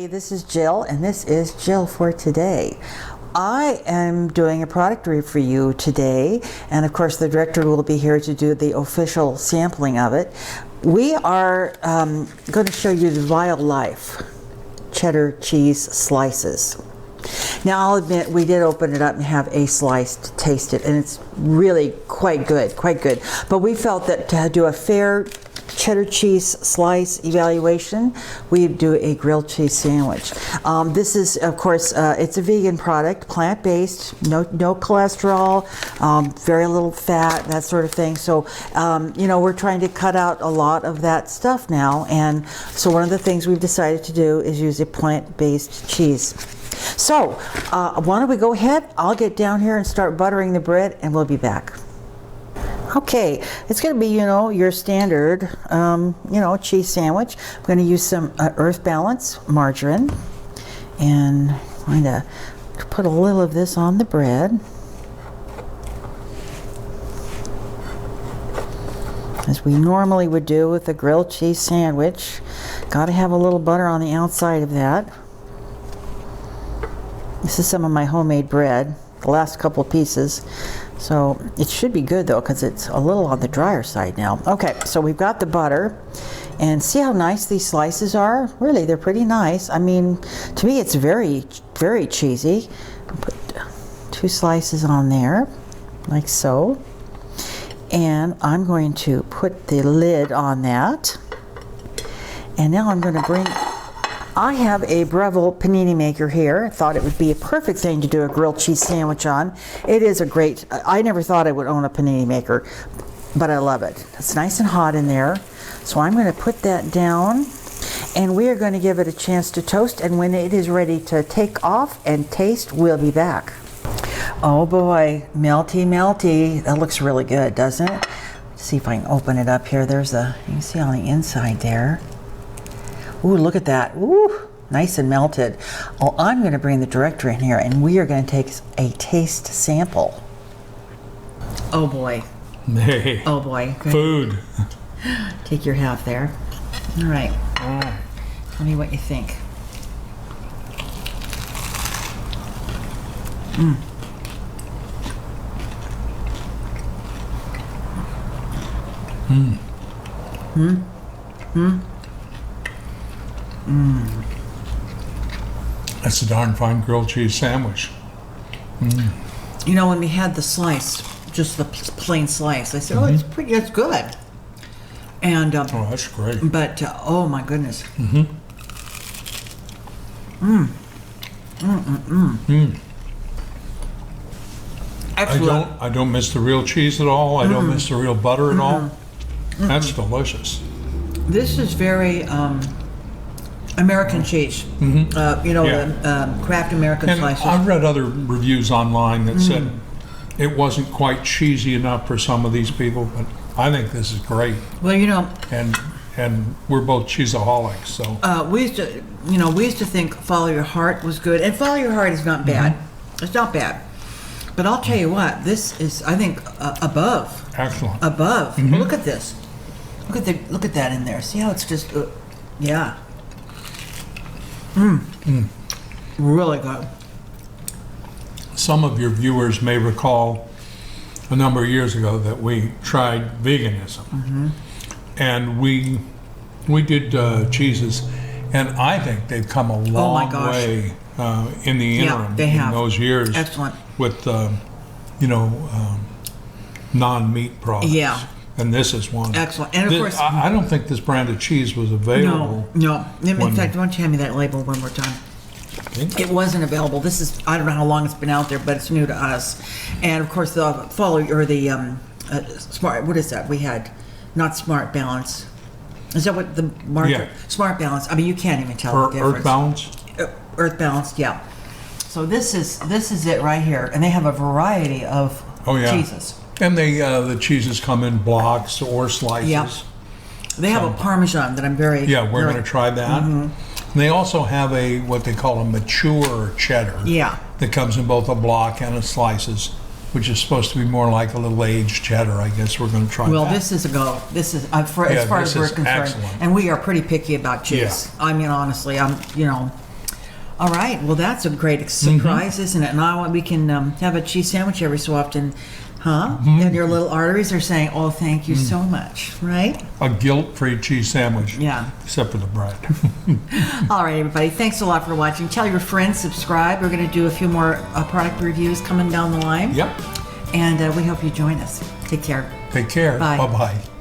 everybody, this is Jill, and this is Jill for Today. I am doing a product review for you today, and of course the director will be here to do the official sampling of it. We are going to show you the Violife cheddar cheese slices. Now I'll admit we did open it up and have a slice to taste it, and it's really quite good, But we felt that to do a fair cheddar cheese slice evaluation, we do a grilled cheese sandwich. This is, of course, it's a vegan product, plant-based, no cholesterol, very little fat, that sort of thing. So, you know, we're trying to cut out a lot of that stuff now, and so one of the things we've decided to do is use a plant-based cheese. So, why don't we go ahead? I'll get down here and start buttering the bread, and we'll be back. Okay, it's going to be, you know, your standard, you know, cheese sandwich. I'm going to use some Earth Balance margarine, and I'm going to put a little of this on the bread, as we normally would do with a grilled cheese sandwich. Got to have a little butter on the outside of that. This is some of my homemade bread, the last couple pieces. So it should be good though, because it's a little on the drier side now. Okay, so we've got the butter, and see how nice these slices are? Really, they're pretty nice. I mean, to me it's very, very cheesy. I'll put 2 slices on there, like so. And I'm going to put the lid on that. And now I'm going to bring, I have a Breville panini maker here. Thought it would be a perfect thing to do a grilled cheese sandwich on. It is a great, I never thought I would own a panini maker, but I love it. It's nice and hot in there. So I'm going to put that down, and we are going to give it a chance to toast, and when it is ready to take off and taste, we'll be back. Oh boy, melty, melty. That looks really good, doesn't it? Let's see if I can open it up here. There's a, you can see on the inside there. Ooh, look at that. Ooh, nice and melted. Oh, I'm going to bring the director in here, and we are going to take a taste sample. Oh boy. Hey. Oh boy. Good. Food. Take your half there. All right. Oh. Tell me what you think. Mm. Mm. Hmm? Hmm? Mm. That's a darn fine grilled cheese sandwich. Mm. You know, when we had the slice, just the plain slice, I said, oh, it's pretty, it's good. And, oh, that's great. But, oh my goodness. Mm-hmm. Mm. Mm-mm-mm. Excellent. I don't miss the real cheese at all. I don't miss the real butter at all. That's delicious. This is very, American cheese, you know, Yeah. the Kraft American And slices. I've read other reviews online that said it wasn't quite cheesy enough for some of these people, but I think this is great. Well, you know, And we're both cheeseaholics, so. we used to, you know, we used to think Follow Your Heart was good, and Follow Your Heart is not bad. It's not bad. But I'll tell you what, this is, I think, above. Excellent. Above. Look at this. Look at that in there. See how it's just, yeah. Really good. Some of your viewers may recall a number of years ago that we tried veganism. And we did cheeses, and I think they've come a long way in the interim, they have. in those years. Excellent. With, you know, non-meat products. Yeah. And this is one. Excellent. And of course, I don't think this brand of cheese was available. No. In fact, why don't you hand me that label when we're done? Okay. It wasn't available. This is, I don't know how long it's been out there, but it's new to us. And of course, the Smart, what is that? We had, not Smart Balance. Is that what the market? Yeah. Smart Balance. I mean, you can't even tell the difference. Earth Balance? Earth Balance, yeah. So this is it right here. And they have a variety of cheeses. And the cheeses come in blocks or slices. Yeah. They have a Parmesan that I'm very... Yeah, we're going to try that. And they also have what they call a mature cheddar. Yeah. That comes in both a block and a slices, which is supposed to be more like a little aged cheddar. I guess we're going to try that. Well, this is a go. This is, as far as we're concerned. Excellent. And we are pretty picky about cheese. Yeah. I mean, honestly, I'm, you know, All right. Well, that's a great surprise, isn't it? Now we can have a cheese sandwich every so often, huh? And your little arteries are saying, "Oh, thank you so much," right? A guilt-free cheese sandwich. Yeah. Except for the bread. All right, everybody. Thanks a lot for watching. Tell your friends, subscribe. We're going to do a few more product reviews coming down the line. Yep. And we hope you join us. Take care. Take care. Bye. Bye-bye.